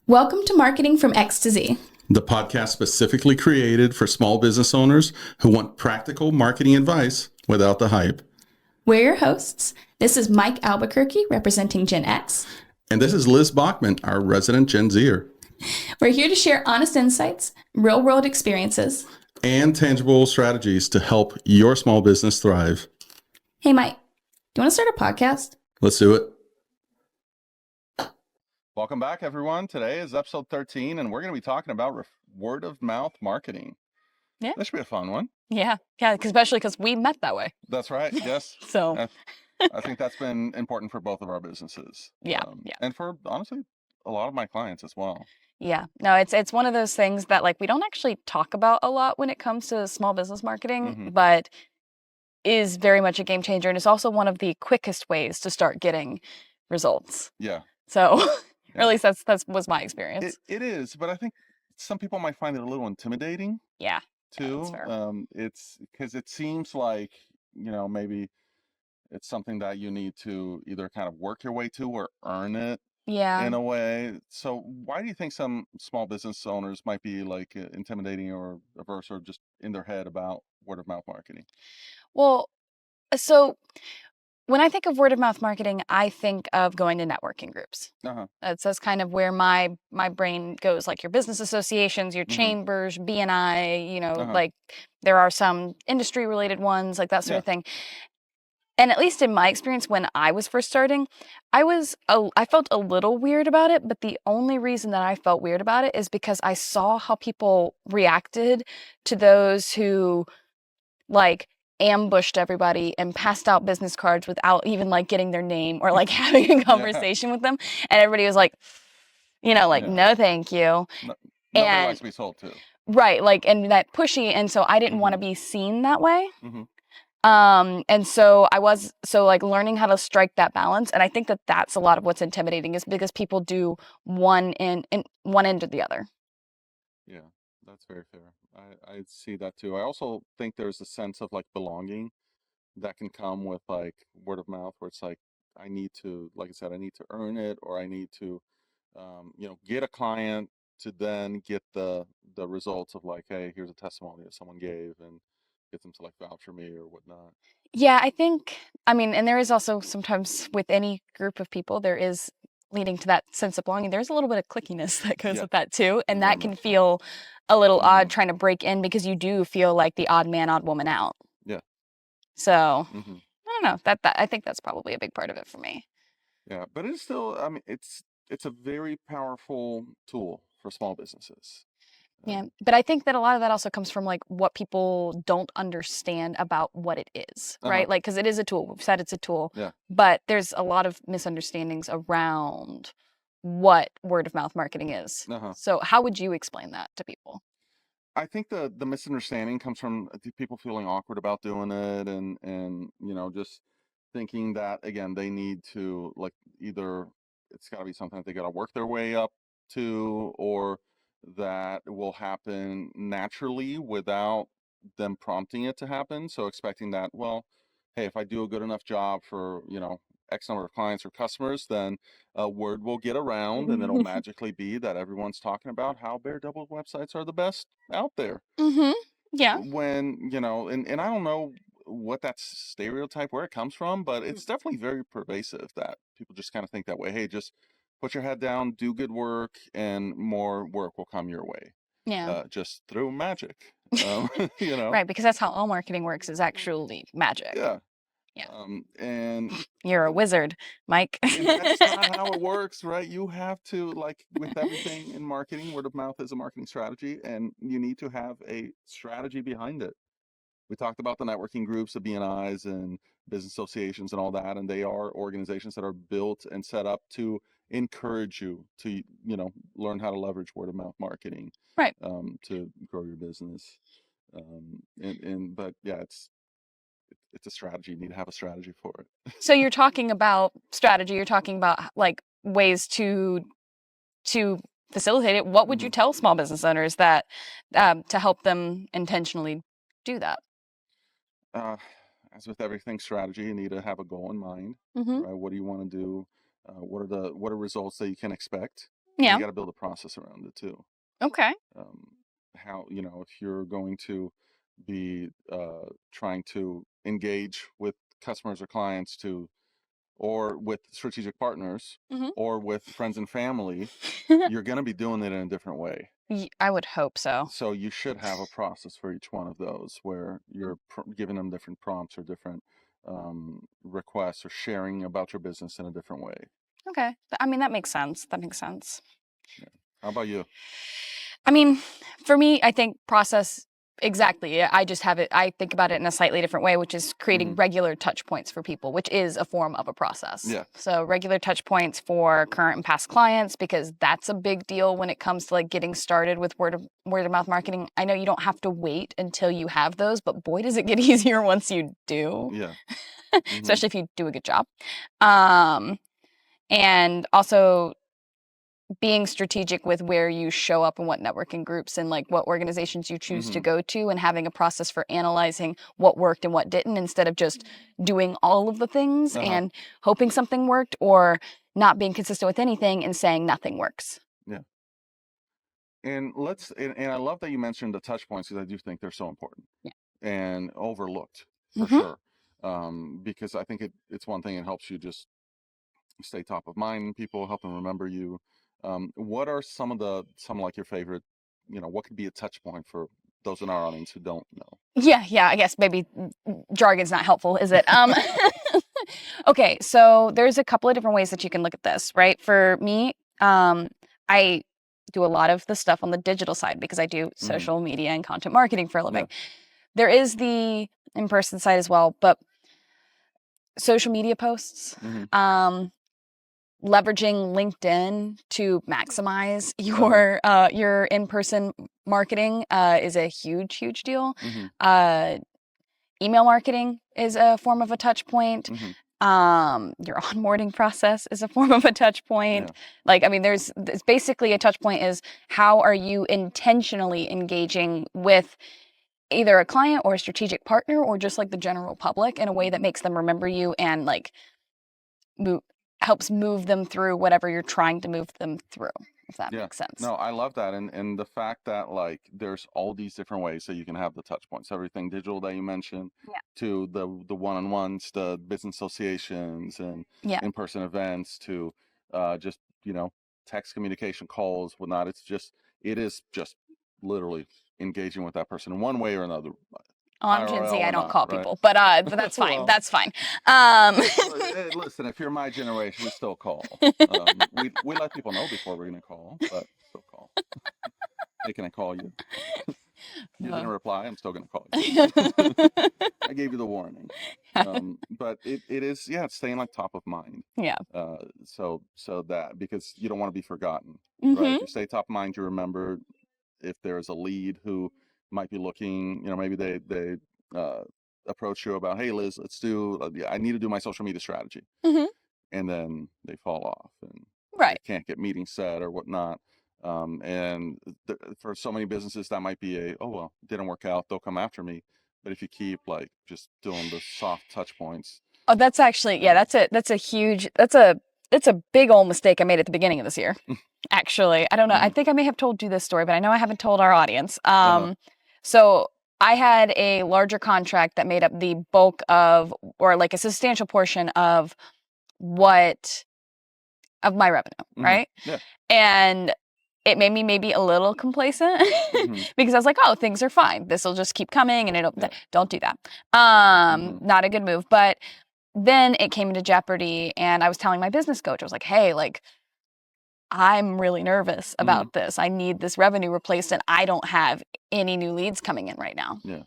Welcome to Marketing from X to Z. The podcast specifically created for small business owners who want practical marketing advice without the hype. We're your hosts. This is Mike Albuquerque representing Gen X. And this is Liz Bachmann, our resident Gen Zer. We're here to share honest insights, real-world experiences, and tangible strategies to help your small business thrive. Hey, Mike, do you want to start a podcast? Let's do it. Welcome back, everyone. Today is episode 13, and we're going to be talking about word of mouth marketing. Yeah. That should be a fun one. Yeah, especially because we met that way. That's right. Yes. So I think that's been important for both of our businesses. Yeah. And for, honestly, a lot of my clients as well. Yeah. No, it's one of those things that we don't actually talk about a lot when it comes to small business marketing, but is very much a game changer. And it's also one of the quickest ways to start getting results. Yeah. So, or at least that was my experience. It is, but I think some people might find it a little intimidating. Yeah. Too. Yeah, it's because it seems like, maybe it's something that you need to either kind of work your way to or earn it. Yeah. In a way. So why do you think some small business owners might be intimidating or averse or just in their head about word of mouth marketing? Well, so when I think of word of mouth marketing, I think of going to networking groups. That's kind of where my brain goes, like your business associations, your chambers, BNI, there are some industry related ones, like that sort of thing. And at least in my experience, when I was first starting, I felt a little weird about it. But the only reason that I felt weird about it is because I saw how people reacted to those who ambushed everybody and passed out business cards without even getting their name or having a conversation with them. And everybody was no, thank you. Nobody likes to be sold to. Right. And that pushy. And so I didn't want to be seen that way. And so learning how to strike that balance. And I think that that's a lot of what's intimidating is because people do one end or the other. Yeah, that's very fair. I see that too. I also think there's a sense of belonging that can come with word of mouth where it's I need to, like I said, I need to earn it, or I need to, get a client to then get the results of hey, here's a testimony that someone gave and get them to vouch for me or whatnot. Yeah, and there is also sometimes with any group of people, there is leading to that sense of belonging. There's a little bit of clickiness that goes with that too. And that can feel a little odd trying to break in because you do feel like the odd man, odd woman out. Yeah. So I don't know, that I think that's probably a big part of it for me. Yeah, but it's still, it's a very powerful tool for small businesses. Yeah, but I think that a lot of that also comes from what people don't understand about what it is, right? Because it is a tool. We've said it's a tool, but there's a lot of misunderstandings around what word of mouth marketing is. So how would you explain that to people? I think the misunderstanding comes from people feeling awkward about doing it and just thinking that, again, they need to either it's got to be something that they got to work their way up to, or that will happen naturally without them prompting it to happen. So expecting that, well, hey, if I do a good enough job for, X number of clients or customers, then word will get around and it'll magically be that everyone's talking about how bare double websites are the best out there. Yeah. When, and I don't know what that stereotype, where it comes from, but it's definitely very pervasive that people just kind of think that way. Hey, just put your head down, do good work, and more work will come your way. Yeah. Just through magic. Right, because that's how all marketing works, is actually magic. Yeah. Yeah. And you're a wizard, Mike. That's not how it works, right? You have to, with everything in marketing, word of mouth is a marketing strategy, and you need to have a strategy behind it. We talked about the networking groups, the BNIs and business associations and all that, and they are organizations that are built and set up to encourage you to, learn how to leverage word of mouth marketing, right, to grow your business. But yeah, it's a strategy. You need to have a strategy for it. So you're talking about strategy. You're talking about ways to facilitate it. What would you tell small business owners that to help them intentionally do that? As with everything strategy, you need to have a goal in mind. Right? What do you want to do? What are results that you can expect? Yeah. You got to build a process around it too. Okay. How, if you're going to be trying to engage with customers or clients or with strategic partners or with friends and family, you're going to be doing it in a different way. I would hope so. So you should have a process for each one of those where you're giving them different prompts or different requests or sharing about your business in a different way. Okay. I mean, that makes sense. That makes sense. Yeah. How about you? I mean, for me, I think process, exactly. I just have it, I think about it in a slightly different way, which is creating regular touch points for people, which is a form of a process. Yeah. So regular touch points for current and past clients, because that's a big deal when it comes to like getting started with word of mouth marketing. I know you don't have to wait until you have those, but boy, does it get easier once you do. Yeah. Especially if you do a good job. And also being strategic with where you show up and what networking groups and like what organizations you choose to go to, and having a process for analyzing what worked and what didn't, instead of just doing all of the things and hoping something worked, or not being consistent with anything and saying nothing works. Yeah. And and I love that you mentioned the touch points, because I do think they're so important and overlooked for sure. Because I think it's one thing, it helps you just stay top of mind. People help them remember you. What are some like your favorite, what could be a touch point for those in our audience who don't know? Yeah, I guess maybe jargon's not helpful, is it? Okay, so there's a couple of different ways that you can look at this, right? For me, I do a lot of the stuff on the digital side because I do social media and content marketing for a living. Yeah. There is the in-person side as well, but social media posts, leveraging LinkedIn to maximize your in-person marketing is a huge deal. Email marketing is a form of a touch point. Your onboarding process is a form of a touch point. Yeah. Like, I mean, it's basically a touch point is how are you intentionally engaging with either a client or a strategic partner or just like the general public in a way that makes them remember you and like helps move them through whatever you're trying to move them through, if that makes sense. No, I love that. And the fact that like there's all these different ways that you can have the touch points, everything digital that you mentioned, to the one-on-ones, the business associations and in-person events, to just, text communication, calls, whatnot. It is just literally engaging with that person in one way or another. Oh, I'm Gen Z. I don't call people, but that's fine. Well, that's fine. Listen, if you're my generation, we still call. We let people know before we're gonna call, but still call. Hey, can I call you? You didn't reply. I'm still gonna call you. I gave you the warning. But it is, it's staying like top of mind. Yeah. So that, because you don't want to be forgotten, right? If you stay top of mind, you remember. If there's a lead who might be looking, maybe they approach you about, hey Liz, I need to do my social media strategy, and then they fall off and they can't get meetings set or whatnot. And for so many businesses that might be didn't work out, they'll come after me. But if you keep like just doing the soft touch points. Oh, that's actually that's a big old mistake I made at the beginning of this year. Actually, I don't know. I think I may have told you this story, but I know I haven't told our audience. So I had a larger contract that made up the bulk of, or like a substantial portion of my revenue, right? Yeah. And it made me maybe a little complacent because I was like, oh, things are fine. This will just keep coming, and don't do that. Not a good move. But then it came into jeopardy, and I was telling my business coach, I was like, hey, like, I'm really nervous about this. I need this revenue replaced, and I don't have any new leads coming in right now. Yeah.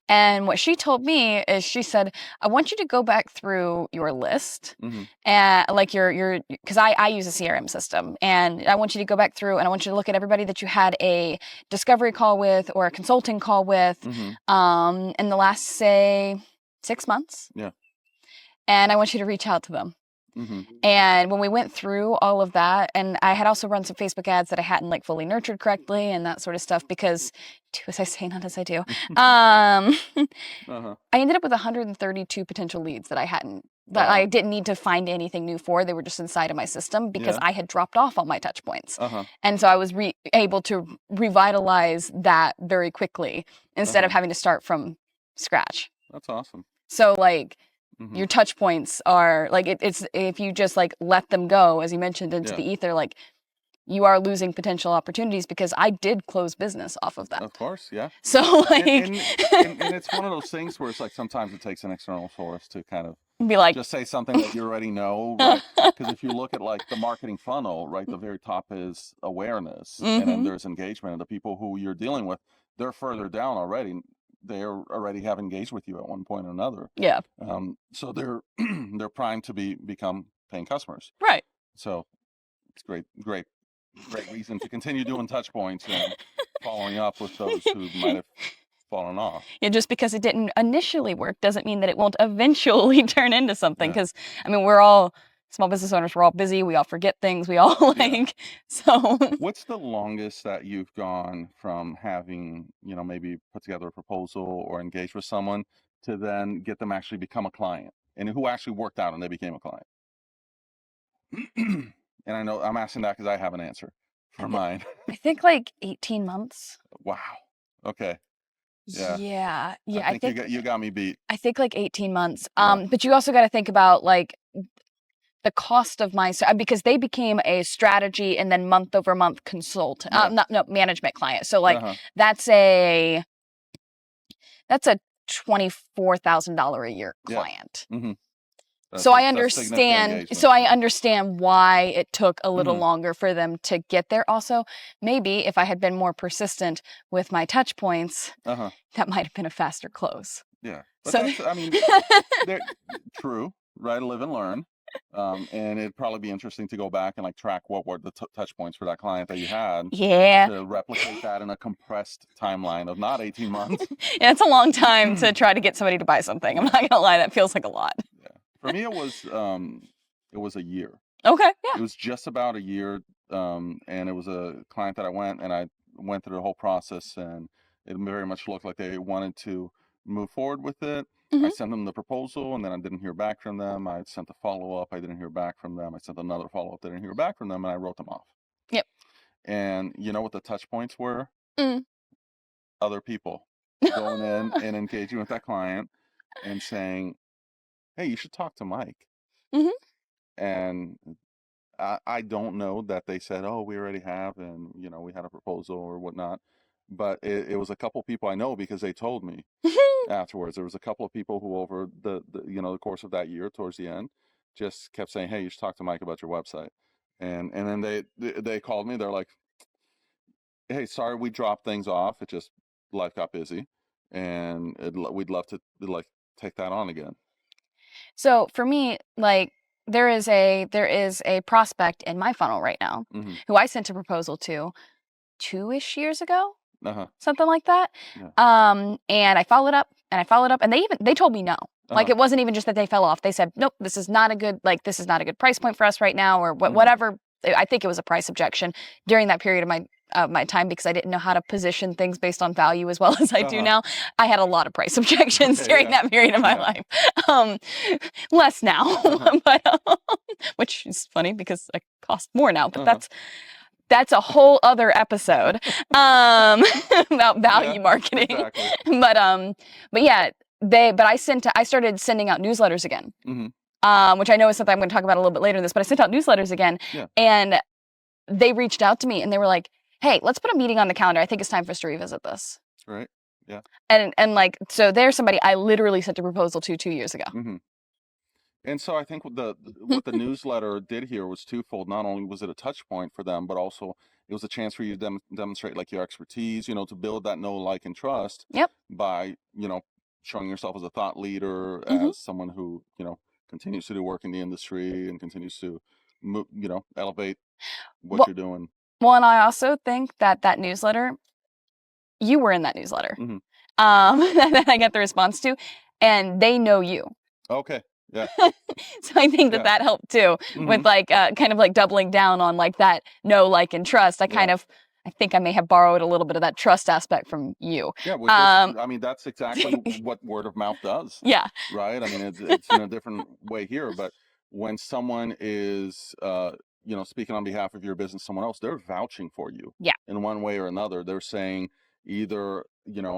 And what she told me is, she said, I want you to go back through your list and like because I use a CRM system, and I want you to go back through and I want you to look at everybody that you had a discovery call with or a consulting call with in the last, say, 6 months. Yeah. And I want you to reach out to them. And when we went through all of that, and I had also run some Facebook ads that I hadn't like fully nurtured correctly and that sort of stuff, because do as I say, not as I do. I ended up with 132 potential leads that I hadn't that I didn't need to find anything new for. They were just inside of my system because I had dropped off all my touch points. And so I was able to revitalize that very quickly instead of having to start from scratch. That's awesome. So like your touch points are like, it's if you just like let them go, as you mentioned, into the ether, like you are losing potential opportunities because I did close business off of that. Of course, yeah. So like, and it's one of those things where it's like sometimes it takes an external source to kind of be like, just say something that you already know, right? Because if you look at like the marketing funnel, right, the very top is awareness, and then there's engagement, and the people who you're dealing with, they're further down already. They already have engaged with you at one point or another. Yeah. So they're they're primed to become paying customers. Right. So it's great reason to continue doing touch points and following up with those who might have fallen off. Yeah, just because it didn't initially work doesn't mean that it won't eventually turn into something. Because I mean, we're all small business owners. We're all busy. We all forget things. We all like so. What's the longest that you've gone from having, you know, maybe put together a proposal or engage with someone to then get them actually become a client, and who actually worked out and they became a client? And I know I'm asking that because I have an answer for mine. I think like 18 months. Wow. Okay. Yeah. I think you got me beat. I think like 18 months. But you also got to think about like the cost of my, because they became a strategy and then month over month consultant, management client. So like that's a $24,000 a year client. So I understand. So I understand why it took a little longer for them to get there. Also, maybe if I had been more persistent with my touch points, that might have been a faster close. Yeah. But I mean, true, right? Live and learn. And it'd probably be interesting to go back and like track what were the touch points for that client that you had. Yeah. To replicate that in a compressed timeline of not 18 months. Yeah, it's a long time to try to get somebody to buy something. I'm not gonna lie, that feels like a lot. Yeah. For me, it was a year. Okay. Yeah. It was just about a year. And it was a client that I went through the whole process, and it very much looked like they wanted to move forward with it. I sent them the proposal, and then I didn't hear back from them. I sent a follow-up. I didn't hear back from them. I sent another follow-up. Didn't hear back from them, and I wrote them off. Yep. And you know what the touch points were? Other people going in and engaging with that client and saying, hey, you should talk to Mike. And I don't know that they said, oh, we already have, and, you know, we had a proposal or whatnot. But it was a couple people I know because they told me afterwards. There was a couple of people who over the course of that year, towards the end, just kept saying, hey, you should talk to Mike about your website. And then they called me. They're like, hey, sorry, we dropped things off. It just, life got busy. And we'd love to like take that on again. So for me, like, there is a prospect in my funnel right now who I sent a proposal to 2-ish years ago. Something like that. And I followed up and they told me no. Like, it wasn't even just that they fell off. They said, nope, this is not a good price point for us right now, or whatever. I think it was a price objection during that period of my time, because I didn't know how to position things based on value as well as I do now. I had a lot of price objections during that period of my life. Less now, but which is funny because I cost more now, but that's a whole other episode about value marketing. Exactly. But yeah, I started sending out newsletters again, which I know is something I'm going to talk about a little bit later in this. But I sent out newsletters again, and they reached out to me and they were like, "Hey, let's put a meeting on the calendar. I think it's time for us to revisit this." Right. Yeah. And like, so there's somebody I literally sent a proposal to 2 years ago. And so I think what the newsletter did here was twofold. Not only was it a touch point for them, but also it was a chance for you to demonstrate like your expertise, you know, to build that know, like, and trust by, you know, showing yourself as a thought leader, as someone who, you know, continues to do work in the industry and continues to, you know, elevate what you're doing. Well, and I also think that newsletter, you were in that newsletter, that I got the response to, and they know you. Okay. Yeah. So I think that helped too, with like kind of like doubling down on like that know, like, and trust. I kind of I think I may have borrowed a little bit of that trust aspect from you. Yeah, which is, I mean, that's exactly what word of mouth does. Yeah. Right. I mean, it's in a different way here, but when someone is, speaking on behalf of your business, someone else, they're vouching for you. Yeah. In one way or another, they're saying either,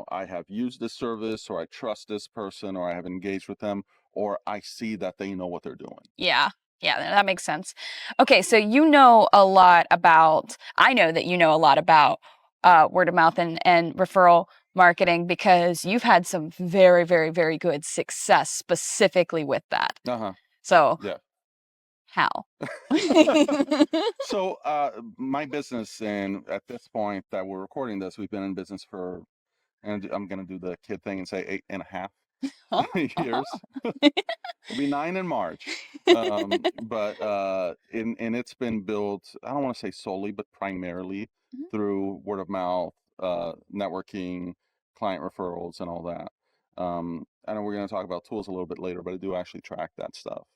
I have used this service, or I trust this person, or I have engaged with them, or I see that they know what they're doing. Yeah. Yeah, that makes sense. Okay, so you know a lot about, I know that you know a lot about word of mouth and referral marketing, because you've had some very, very, very good success specifically with that. So, yeah. How? So my business, and at this point that we're recording this, we've been in business for, and I'm going to do the kid thing and say 8.5 years. It'll be 9 in March. But it's been built, I don't want to say solely, but primarily through word of mouth, networking, client referrals, and all that. I know we're going to talk about tools a little bit later, but I do actually track that stuff.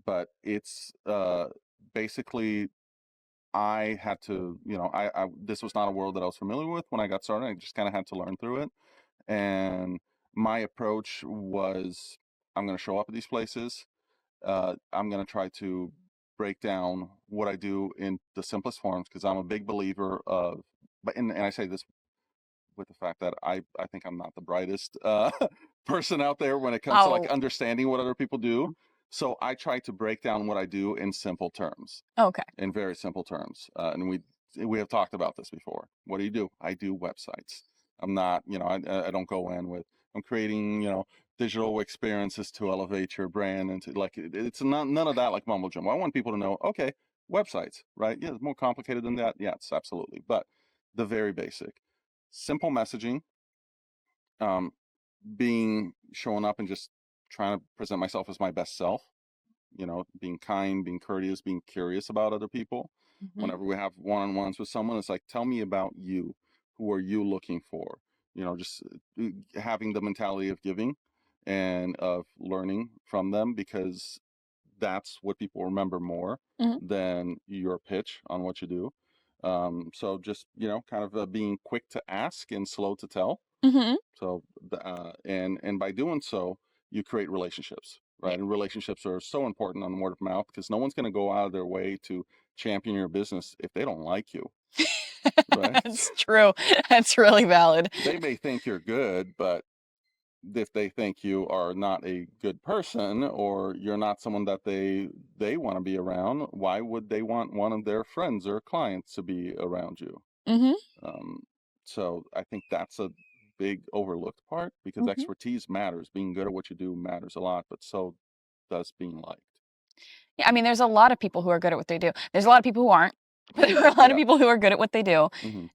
But it's basically, I had to, I this was not a world that I was familiar with when I got started. I just kind of had to learn through it. And my approach was, I'm going to show up at these places. I'm going to try to break down what I do in the simplest forms, because I'm a big believer of, and I say this with the fact that I think I'm not the brightest person out there when it comes to like understanding what other people do. So I try to break down what I do in simple terms. Okay. In very simple terms. And we have talked about this before. What do? I do websites. I'm not, I don't go in with, I'm creating, digital experiences to elevate your brand, and to like, it's not, none of that like mumbo jumbo. I want people to know, okay, websites, right? Yeah, it's more complicated than that. Yes, absolutely. But the very basic, simple messaging, showing up and just trying to present myself as my best self, being kind, being courteous, being curious about other people. Whenever we have one-on-ones with someone, it's like, tell me about you. Who are you looking for? Just having the mentality of giving and of learning from them, because that's what people remember more than your pitch on what you do. So just, kind of being quick to ask and slow to tell. So, and by doing so, you create relationships, right? Yeah. And relationships are so important on word of mouth, because no one's going to go out of their way to champion your business if they don't like you. Right? That's true. That's really valid. They may think you're good, but if they think you are not a good person, or you're not someone that they want to be around, why would they want one of their friends or clients to be around you? So I think that's a big overlooked part, because expertise matters. Being good at what you do matters a lot, but so does being liked. Yeah, I mean, there's a lot of people who are good at what they do. There's a lot of people who aren't, but there are a lot of people who are good at what they do.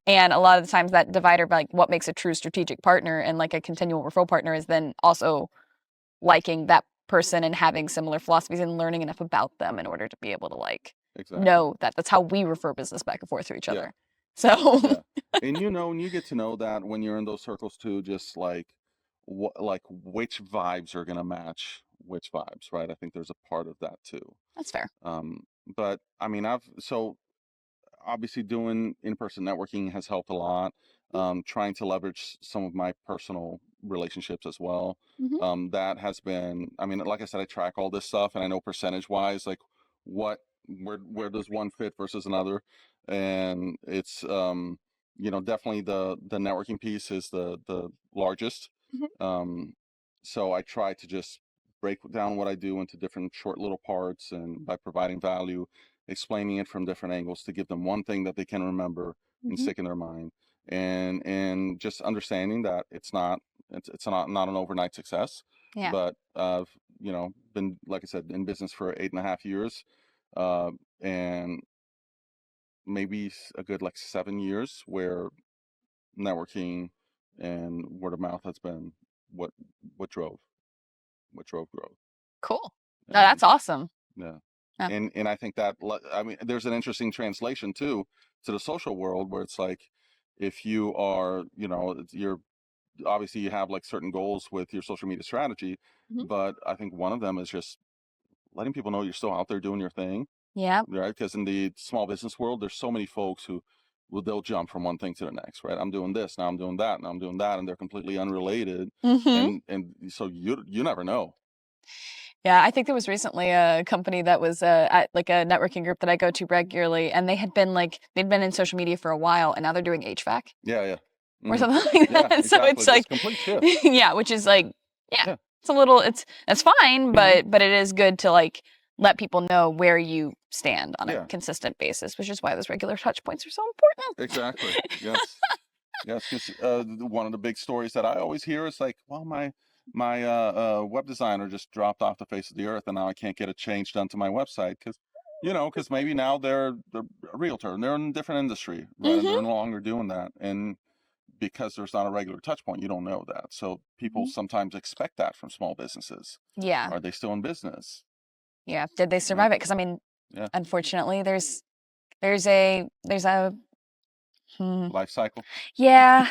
And a lot of the times that divider, like what makes a true strategic partner and like a continual referral partner, is then also liking that person and having similar philosophies and learning enough about them in order to be able to like know that that's how we refer business back and forth to each other. So and and you get to know that when you're in those circles too, just like which vibes are gonna match which vibes, right? I think there's a part of that too. That's fair. But I mean, obviously doing in-person networking has helped a lot. Trying to leverage some of my personal relationships as well. That has been, I mean, like I said, I track all this stuff, and I know percentage wise, like where does one fit versus another. And it's, definitely the networking piece is the largest. So I try to just break down what I do into different short little parts, and by providing value, explaining it from different angles to give them one thing that they can remember and stick in their mind, and just understanding that it's not an overnight success. But I've been, like I said, in business for 8.5 years, and maybe a good like 7 years where networking and word of mouth has been what drove growth. Cool. No, that's awesome. Yeah. And I think that, I mean, there's an interesting translation too to the social world, where it's like, if you are, you're obviously, you have like certain goals with your social media strategy, but I think one of them is just letting people know you're still out there doing your thing. Yeah. Right. Because in the small business world, there's so many folks who, well, they'll jump from one thing to the next, right? I'm doing this, now I'm doing that, now I'm doing that, and they're completely unrelated. And so you never know. Yeah, I think there was recently a company that was at like a networking group that I go to regularly, and they had been they'd been in social media for a while, and now they're doing HVAC. Yeah. Or something like that. Yeah, So exactly. it's like complete shift. yeah, which is like it's a little it's fine, but it is good to like let people know where you stand on a consistent basis, which is why those regular touch points are so important. Exactly. Yes. Yes, because one of the big stories that I always hear is like, well, my web designer just dropped off the face of the earth, and now I can't get a change done to my website because maybe now they're a realtor and they're in a different industry, right? And they're no longer doing that, and because there's not a regular touch point, you don't know that. So people sometimes expect that from small businesses. Yeah. Are they still in business? Yeah. Did they survive it? Because I mean, unfortunately, there's a life cycle. Yeah,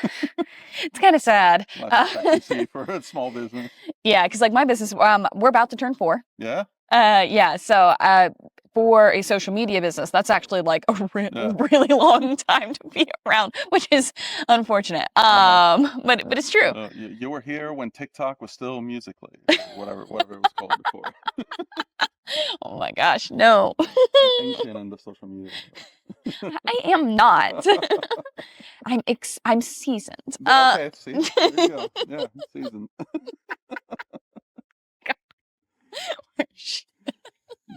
it's kind of sad. Life expectancy for a small business. Yeah, because like my business, we're about to turn 4. Yeah. Yeah. So for a social media business, that's actually like a really long time to be around, which is unfortunate. But it's true. You were here when TikTok was still Musical.ly, whatever it was called before. Oh my gosh, no. Ancient in the social media. I am not. I'm seasoned. Okay, see, there you go. Yeah, seasoned.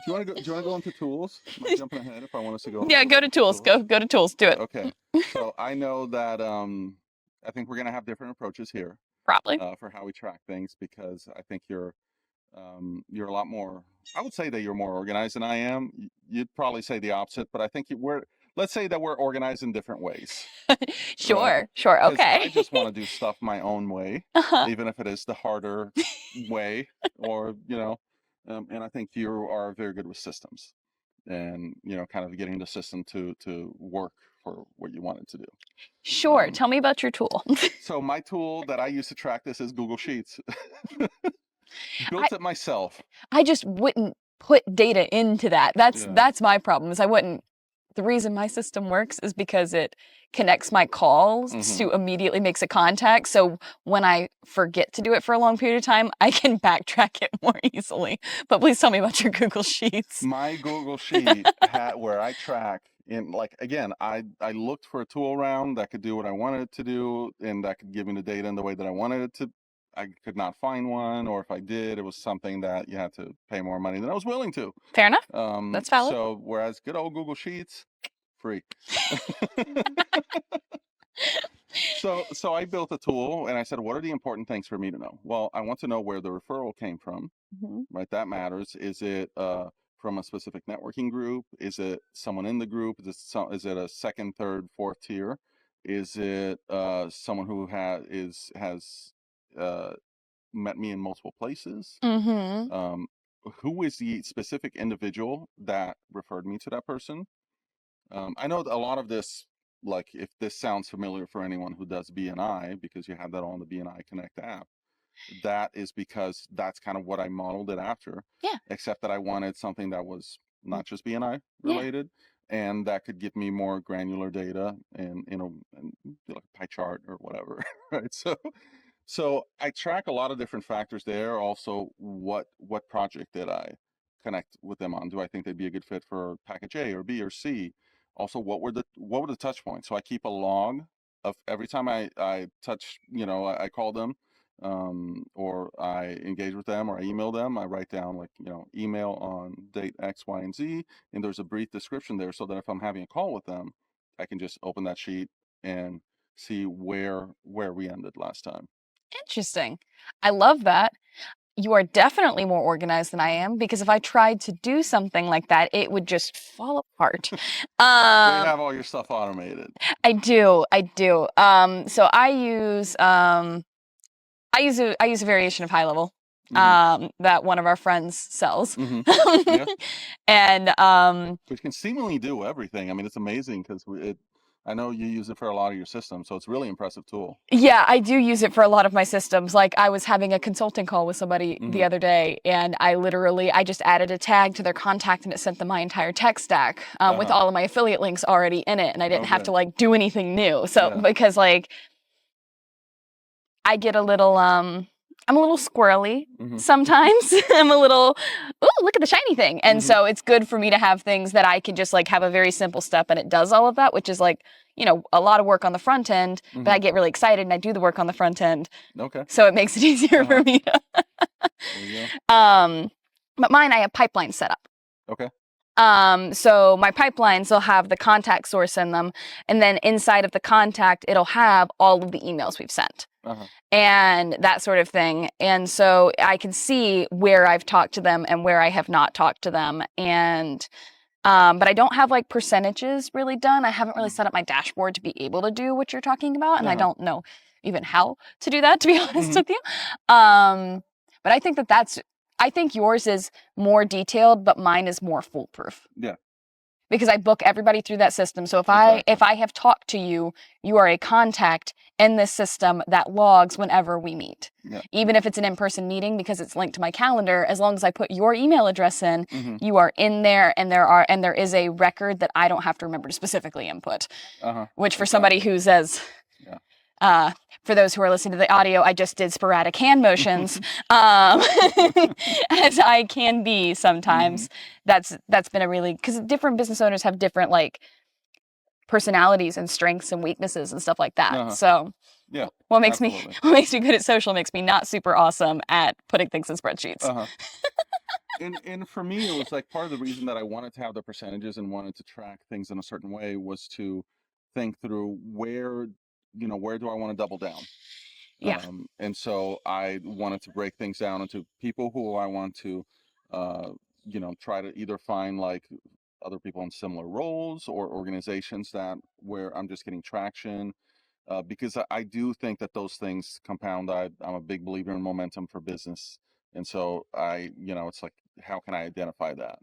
Do you want to go into tools? Am I jumping ahead if I want us to go? Yeah, go to tools. Go to tools. Do it. Okay. So I know that I think we're gonna have different approaches here. Probably. For how we track things, because I think you're a lot more. I would say that you're more organized than I am. You'd probably say the opposite, but I think let's say that we're organized in different ways. Sure, right? sure, okay. I just want to do stuff my own way, even if it is the harder way, or and I think you are very good with systems, and kind of getting the system to work for what you want it to do. Sure. Tell me about your tool. So my tool that I use to track this is Google Sheets. Built it myself. I just wouldn't put data into that. That's my problem. Is I wouldn't. The reason my system works is because it connects my calls to immediately makes a contact. So when I forget to do it for a long period of time, I can backtrack it more easily. But please tell me about your Google Sheets. My Google Sheet where I track again, I looked for a tool around that could do what I wanted it to do, and that could give me the data in the way that I wanted it to. I could not find one, or if I did, it was something that you had to pay more money than I was willing to. Fair enough. That's valid. So whereas good old Google Sheets, free. So I built a tool, and I said, what are the important things for me to know? Well, I want to know where the referral came from, right? That matters. Is it from a specific networking group? Is it someone in the group? Is it a second, third, fourth tier? Is it someone who has met me in multiple places? Who is the specific individual that referred me to that person? I know a lot of this, like if this sounds familiar for anyone who does BNI, because you have that on the BNI Connect app, that is because that's kind of what I modeled it after. Yeah. Except that I wanted something that was not just BNI related, and that could give me more granular data and like a pie chart or whatever, right? So I track a lot of different factors there. Also, what project did I connect with them on? Do I think they'd be a good fit for package A or B or C? Also, what were the touch points? So I keep a log of every time I touch, I call them, or I engage with them, or I email them. I write down email on date X, Y, and Z, and there's a brief description there, so that if I'm having a call with them, I can just open that sheet and see where we ended last time. Interesting. I love that. You are definitely more organized than I am, because if I tried to do something like that, it would just fall apart. You have all your stuff automated. I do. So I use a variation of high level that one of our friends sells. Yeah. And which can seemingly do everything. I mean, it's amazing because I know you use it for a lot of your systems, so it's a really impressive tool. Yeah, I do use it for a lot of my systems. Like I was having a consulting call with somebody the other day, and I just added a tag to their contact, and it sent them my entire tech stack with all of my affiliate links already in it, and I didn't have to like do anything new. So because like I get a little I'm a little squirrely sometimes. I'm a little, ooh, look at the shiny thing. And so it's good for me to have things that I can just like have a very simple step and it does all of that, which is like, you know, a lot of work on the front end, but I get really excited and I do the work on the front end. Okay. So it makes it easier for me to There you go. But mine, I have pipelines set up. Okay. So my pipelines will have the contact source in them, and then inside of the contact, it'll have all of the emails we've sent. And that sort of thing. And so I can see where I've talked to them and where I have not talked to them. And but I don't have like percentages really done. I haven't really set up my dashboard to be able to do what you're talking about, and I don't know even how to do that, to be honest with you. But I think I think yours is more detailed, but mine is more foolproof. Yeah. Because I book everybody through that system. So if I have talked to you, you are a contact in this system that logs whenever we meet. Yeah. Even if it's an in-person meeting, because it's linked to my calendar, as long as I put your email address in, you are in there, and there is a record that I don't have to remember to specifically input. Which for somebody who's as for those who are listening to the audio, I just did sporadic hand motions, as I can be sometimes. That's been a really, because different business owners have different like personalities and strengths and weaknesses and stuff like that. So yeah, what makes me good at social makes me not super awesome at putting things in spreadsheets. And for me, it was like part of the reason that I wanted to have the percentages and wanted to track things in a certain way was to think through where do I want to double down? Yeah. And so I wanted to break things down into people who I want to, try to either find like other people in similar roles or organizations that where I'm just getting traction. Because I do think that those things compound. I'm a big believer in momentum for business. And so it's like, how can I identify that?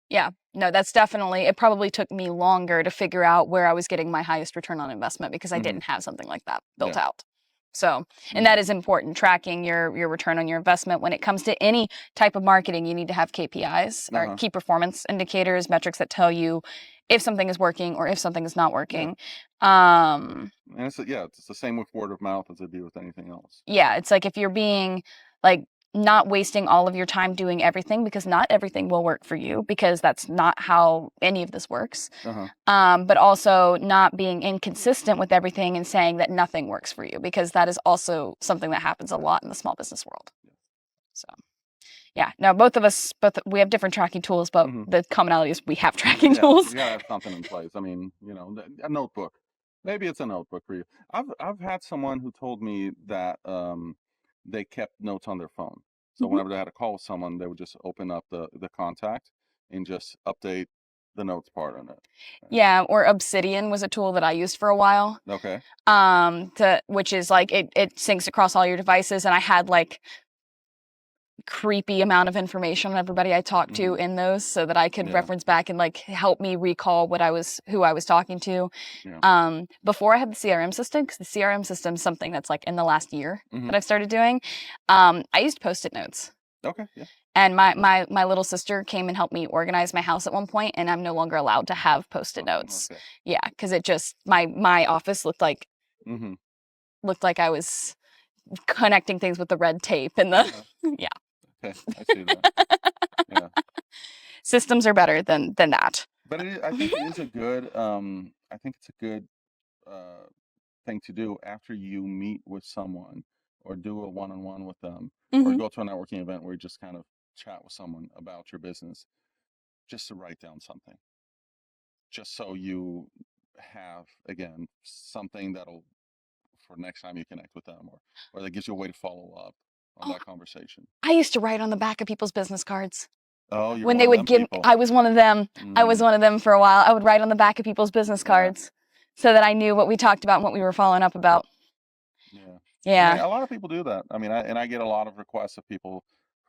Yeah, no, that's definitely, it probably took me longer to figure out where I was getting my highest return on investment because I didn't have something like that built out. So, and that is important, tracking your return on your investment. When it comes to any type of marketing, you need to have KPIs or key performance indicators, metrics that tell you if something is working or if something is not working. And it's the same with word of mouth as it be with anything else. Yeah, it's like if you're being like not wasting all of your time doing everything, because not everything will work for you, because that's not how any of this works. But also not being inconsistent with everything and saying that nothing works for you, because that is also something that happens a lot in the small business world. So yeah, now both we have different tracking tools, but the commonality is we have tracking tools. You gotta have something in place. I mean, a notebook. Maybe it's a notebook for you. I've had someone who told me that they kept notes on their phone. So whenever they had a call with someone, they would just open up the contact and just update the notes part on it. Yeah, or Obsidian was a tool that I used for a while. Okay. Which is like it syncs across all your devices, and I had like creepy amount of information on everybody I talked to in those, so that I could reference back and like help me recall who I was talking to. Before I had the CRM system, because the CRM system is something that's like in the last year that I've started doing. I used Post-it notes. Okay. Yeah. And my little sister came and helped me organize my house at one point, and I'm no longer allowed to have Post-it notes. Okay. Yeah, because it just my office looked like I was connecting things with the red tape and the yeah. Okay, I see that. Yeah. Systems are better than that. But I think it is a good. I think it's a good thing to do after you meet with someone, or do a one-on-one with them, or go to a networking event where you just kind of chat with someone about your business, just to write down something, just so you have again something that'll for next time you connect with them, or that gives you a way to follow up on that conversation. I used to write on the back of people's business cards. Oh, when they would give, I was one of them. I was one of them for a while. I would write on the back of people's business cards so that I knew what we talked about and what we were following up about. Yeah. I mean, a lot of people do that. I mean, I get a lot of requests of people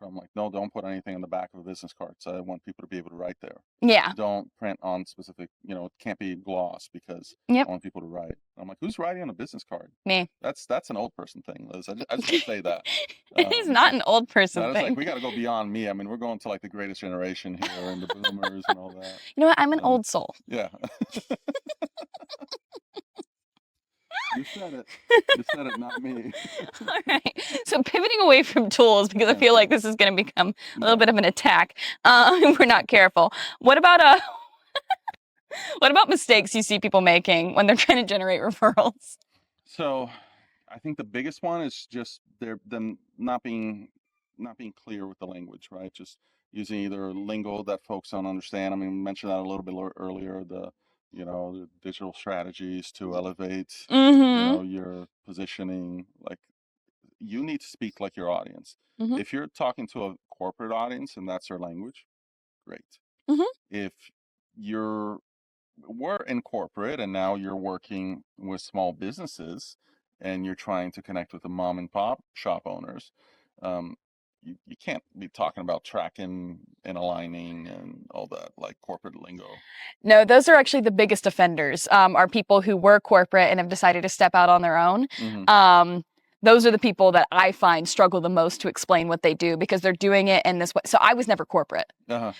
from. Like, no, don't put anything on the back of a business card. So I want people to be able to write there. Yeah. Don't print on specific, it can't be gloss because Yep. I want people to write. I'm like, who's writing on a business card? Me. That's an old person thing, Liz. I just want to say that. It is not an old person It's thing. like, we got to go beyond me. I mean, we're going to like the greatest generation here and the boomers and all that. You know what? I'm an old soul. Yeah. You said it. You said it, not me. All right. So pivoting away from tools, because I feel like this is going to become a little bit of an attack if we're not careful. What about mistakes you see people making when they're trying to generate referrals? So I think the biggest one is just them not being clear with the language, right? Just using either lingo that folks don't understand. I mean, we mentioned that a little bit earlier, the digital strategies to elevate, your positioning. Like, you need to speak like your audience. If you're talking to a corporate audience and that's their language, great. If we're in corporate and now you're working with small businesses and you're trying to connect with the mom and pop shop owners, you can't be talking about tracking and aligning and all that like corporate lingo. No, those are actually the biggest offenders, are people who were corporate and have decided to step out on their own. Those are the people that I find struggle the most to explain what they do because they're doing it in this way. So I was never corporate.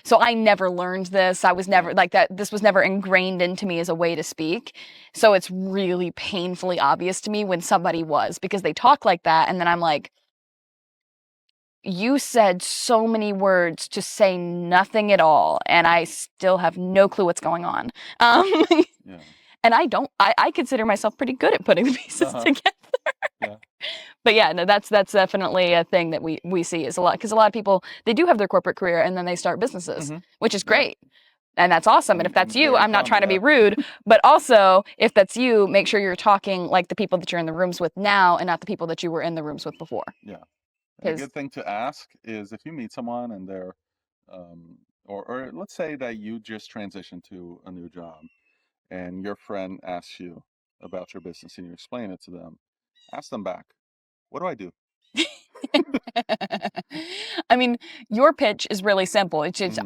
So I never learned this. I was never like that. This was never ingrained into me as a way to speak. So it's really painfully obvious to me when somebody was, because they talk like that. And then I'm like, you said so many words to say nothing at all. And I still have no clue what's going on. And I consider myself pretty good at putting the pieces together. But yeah, no, that's definitely a thing that we see is a lot, because a lot of people, they do have their corporate career and then they start businesses, which is great. And that's awesome. And if that's you, I'm not trying to be rude, but also if that's you, make sure you're talking like the people that you're in the rooms with now and not the people that you were in the rooms with before. Yeah. A good thing to ask is, if you meet someone and they're, or let's say that you just transitioned to a new job and your friend asks you about your business and you explain it to them, ask them back, what do I do? I mean, your pitch is really simple. It's just,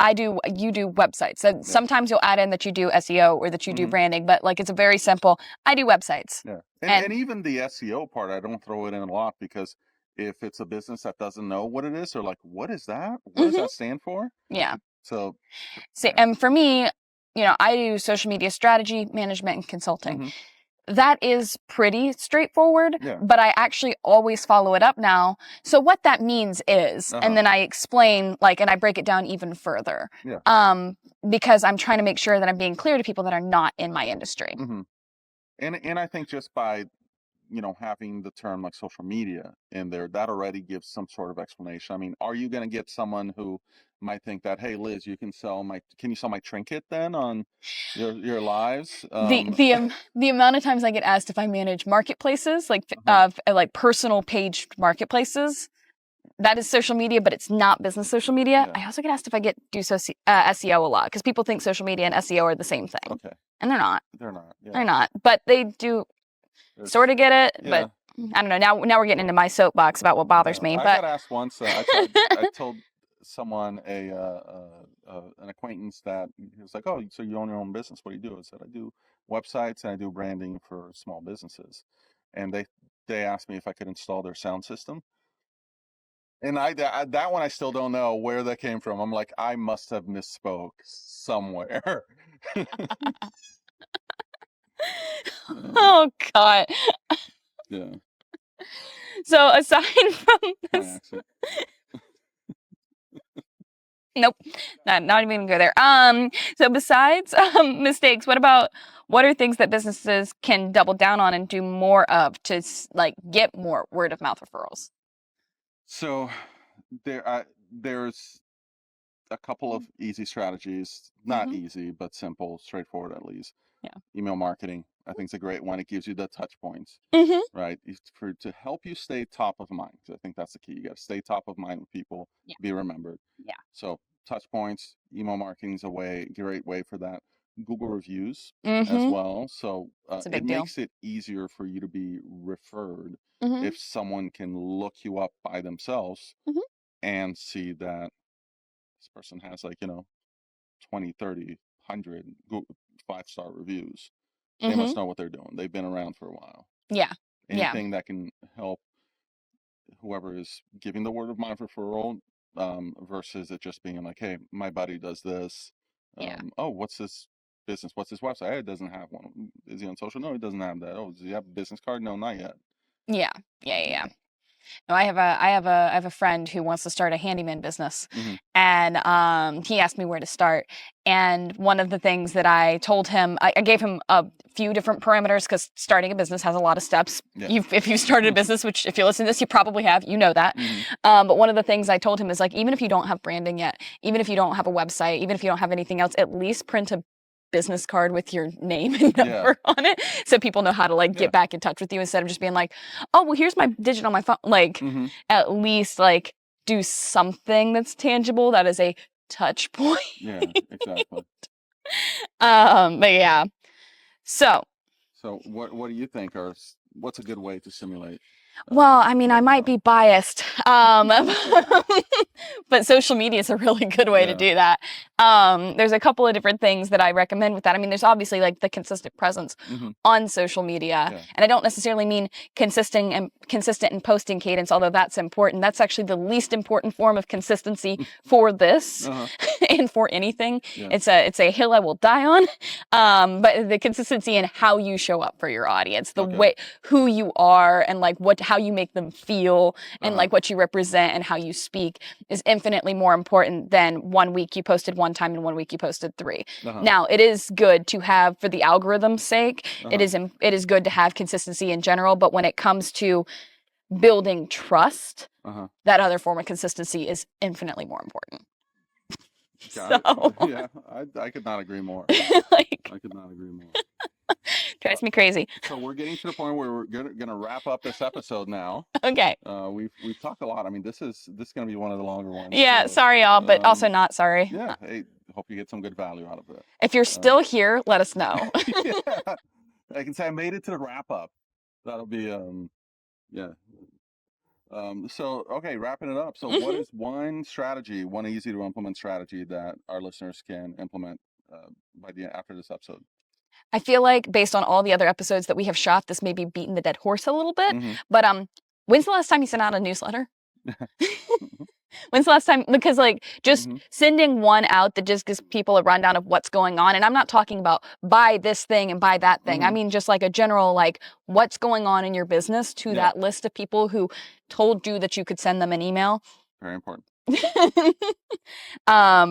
you do websites. So sometimes you'll add in that you do SEO or that you do branding, but like, it's a very simple, I do websites. Yeah. And even the SEO part, I don't throw it in a lot, because if it's a business that doesn't know what it is, they're like, what is that? What does that stand for? Yeah. So, and for me, I do social media strategy, management, and consulting. That is pretty straightforward, but I actually always follow it up now. So what that means is, and then I explain, and I break it down even further, because I'm trying to make sure that I'm being clear to people that are not in my industry. And I think just by, having the term like social media in there, that already gives some sort of explanation. I mean, are you going to get someone who might think that, hey, Liz, can you sell my trinket then on your lives? The amount of times I get asked if I manage marketplaces, like personal page marketplaces, that is social media, but it's not business social media. I also get asked if I do SEO a lot, because people think social media and SEO are the same thing. And they're not. They're not. Yeah. They're not. But they do sort of get it. But I don't know. Now we're getting into my soapbox about what bothers me. I got asked once. I told someone, an acquaintance, that he was like, "Oh, so you own your own business? What do you do?" I said, "I do websites and I do branding for small businesses." And they asked me if I could install their sound system. And that one I still don't know where that came from. I'm like, I must have misspoke somewhere. Oh God. Yeah. So aside from this, nope, not even gonna go there. So besides mistakes, what are things that businesses can double down on and do more of to get more word of mouth referrals? So there's a couple of easy strategies, not easy, but simple, straightforward at least. Email marketing, I think, is a great one. It gives you the touch points, right? To help you stay top of mind. I think that's the key. You got to stay top of mind with people, be remembered. So touch points, email marketing is a great way for that. Google reviews as well. So it makes it easier for you to be referred if someone can look you up by themselves and see that this person has 20, 30, 100 5-star reviews. They must know what they're doing. They've been around for a while. Yeah. Anything that can help whoever is giving the word of mouth referral, versus it just being like, hey, my buddy does this. Oh, what's this business? What's this website? Hey, it doesn't have one. Is he on social? No, he doesn't have that. Oh, does he have a business card? No, not yet. Yeah. No, I have a friend who wants to start a handyman business, and he asked me where to start. And one of the things that I told him, I gave him a few different parameters because starting a business has a lot of steps. Yeah. If you started a business, which if you listen to this, you probably have, you know that. But one of the things I told him is even if you don't have branding yet, even if you don't have a website, even if you don't have anything else, at least print a business card with your name and number on it, so people know how to get back in touch with you instead of just being like, oh, well, here's my digit on my phone. At least do something that's tangible, that is a touch point. Yeah, exactly. But yeah. So what do you think what's a good way to simulate? Well, I mean, I might be biased, but social media is a really good way to do that. There's a couple of different things that I recommend with that. I mean, there's obviously the consistent presence on social media, and I don't necessarily mean consistent in posting cadence, although that's important. That's actually the least important form of consistency for this and for anything. It's a hill I will die on. But the consistency in how you show up for your audience, the way, who you are, and how you make them feel, and what you represent and how you speak is infinitely more important than 1 week you posted one time and 1 week you posted 3. Now, it is good to have, for the algorithm's sake, it is good to have consistency in general, but when it comes to building trust, that other form of consistency is infinitely more important. Yeah, I could not agree more. I could not agree more. Drives me crazy. So we're getting to the point where we're gonna wrap up this episode now. Okay. We've talked a lot. I mean, this is gonna be one of the longer ones. Yeah, so, sorry y'all, but also not sorry. Yeah, hey, hope you get some good value out of it. If you're still here, let us know. Yeah, I can say I made it to the wrap up. That'll be yeah. So okay, wrapping it up. So what is one easy to implement strategy that our listeners can implement after this episode? I feel like based on all the other episodes that we have shot, this may be beating the dead horse a little bit. But when's the last time you sent out a newsletter? When's the last time? Because just sending one out that just gives people a rundown of what's going on. And I'm not talking about buy this thing and buy that thing. I mean just a general what's going on in your business to that list of people who told you that you could send them an email. Very important.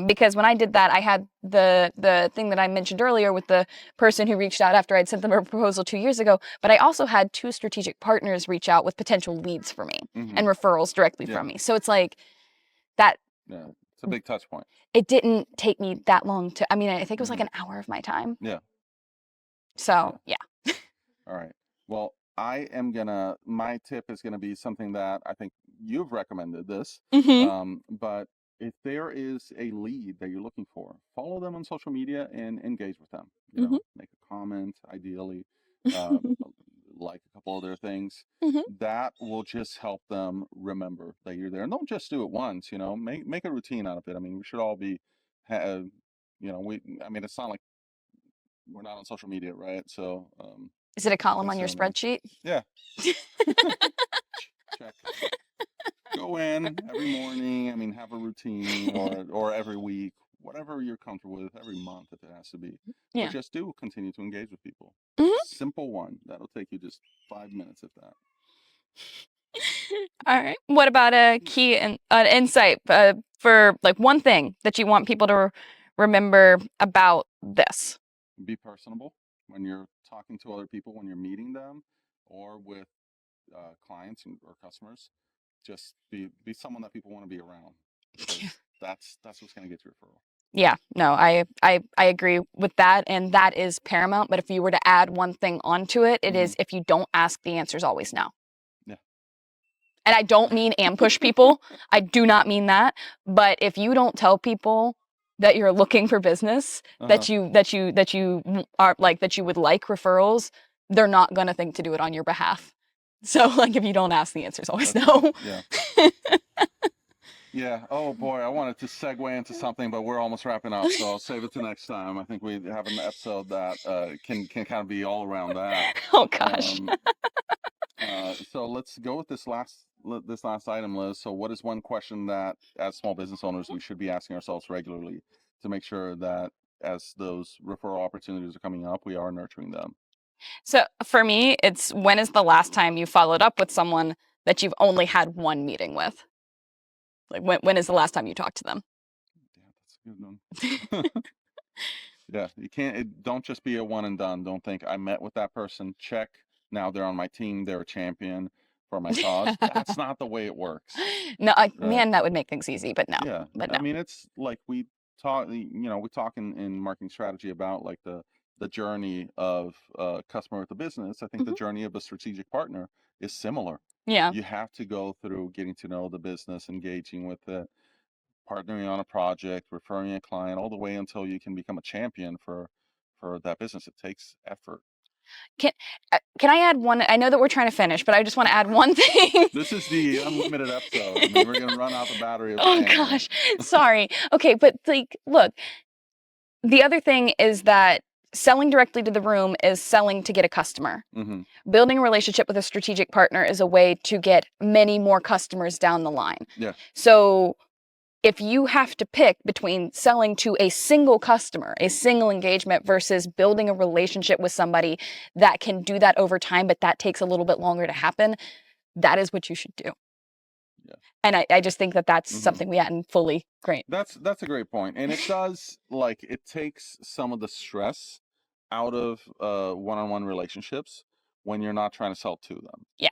Because when I did that, I had the thing that I mentioned earlier with the person who reached out after I'd sent them a proposal 2 years ago, but I also had 2 strategic partners reach out with potential leads for me and referrals directly from me. So it's that. Yeah, it's a big touch point. It didn't take me that long I think it was an hour of my time. Yeah. So, yeah. All right. Well, my tip is gonna be something that I think you've recommended this. But if there is a lead that you're looking for, follow them on social media and engage with them. You know, make a comment, ideally, like a couple other things. That will just help them remember that you're there. And don't just do it once. Make a routine out of it. I mean, we should all be, it's not like we're not on social media, right? So. Is it a column on your spreadsheet? Yeah. Check. Go in every morning. Have a routine, or every week, whatever you're comfortable with. Every month, if it has to be. Yeah. But just continue to engage with people. Simple one that'll take you just 5 minutes, if that. All right. What about a key and an insight for one thing that you want people to remember about this? Be personable when you're talking to other people, when you're meeting them, or with clients or customers. Just be someone that people want to be around. That's what's going to get you a referral. Yeah, no, I agree with that, and that is paramount. But if you were to add one thing onto it, it is if you don't ask, the answer's always no. Yeah. And I don't mean ambush people. I do not mean that. But if you don't tell people that you're looking for business, that you are that you would like referrals, they're not gonna think to do it on your behalf. So if you don't ask, the answer's always no. Yeah. Yeah. Oh boy, I wanted to segue into something, but we're almost wrapping up, so I'll save it to next time. I think we have an episode that can kind of be all around that. Oh gosh. So let's go with this last item, Liz. So what is one question that, as small business owners, we should be asking ourselves regularly to make sure that as those referral opportunities are coming up, we are nurturing them? So for me, it's when is the last time you followed up with someone that you've only had one meeting with? Like when is the last time you talked to them? Yeah, that's a good one. Yeah, you can't. Don't just be a one and done. Don't think I met with that person. Check. Now they're on my team. They're a champion for my cause. That's not the way it works. No, Right. man, that would make things easy, but no. Yeah, But I no. mean, it's like we talk. We talk in marketing strategy about like the journey of customer with the business. I think the journey of a strategic partner is similar. Yeah. You have to go through getting to know the business, engaging with it, partnering on a project, referring a client, all the way until you can become a champion for that business. It takes effort. Can I add one? I know that we're trying to finish, but I just want to add one thing. This is the unlimited episode. I mean, we're gonna run out the battery of Oh gosh, sorry. Okay, but like, look, the other thing is that selling directly to the room is selling to get a customer. Building a relationship with a strategic partner is a way to get many more customers down the line. Yeah. So if you have to pick between selling to a single customer, a single engagement, versus building a relationship with somebody that can do that over time, but that takes a little bit longer to happen, that is what you should do. Yeah. And I just think that that's something we hadn't fully great. That's a great point. And it does, like, it takes some of the stress out of one-on-one relationships when you're not trying to sell to them. Yeah.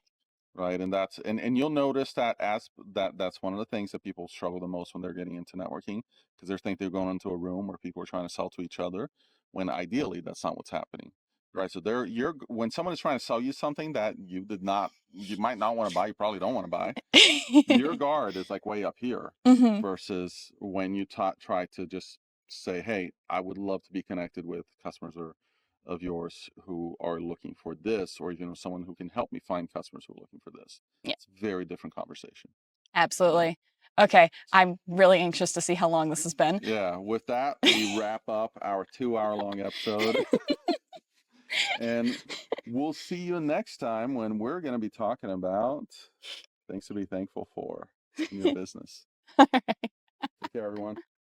Right. And that's and you'll notice that that's one of the things that people struggle the most when they're getting into networking, because they think they're going into a room where people are trying to sell to each other, when ideally that's not what's happening. Right. So when someone is trying to sell you something that you might not want to buy, you probably don't want to buy, your guard is like way up here versus when you try to just say, hey, I would love to be connected with customers of yours who are looking for this, or even someone who can help me find customers who are looking for this. Yeah. It's a very different conversation. Absolutely. Okay. I'm really anxious to see how long this has been. Yeah. With that, we wrap up our 2-hour-long episode. And we'll see you next time when we're going to be talking about things to be thankful for in your business. All right. Take care, everyone.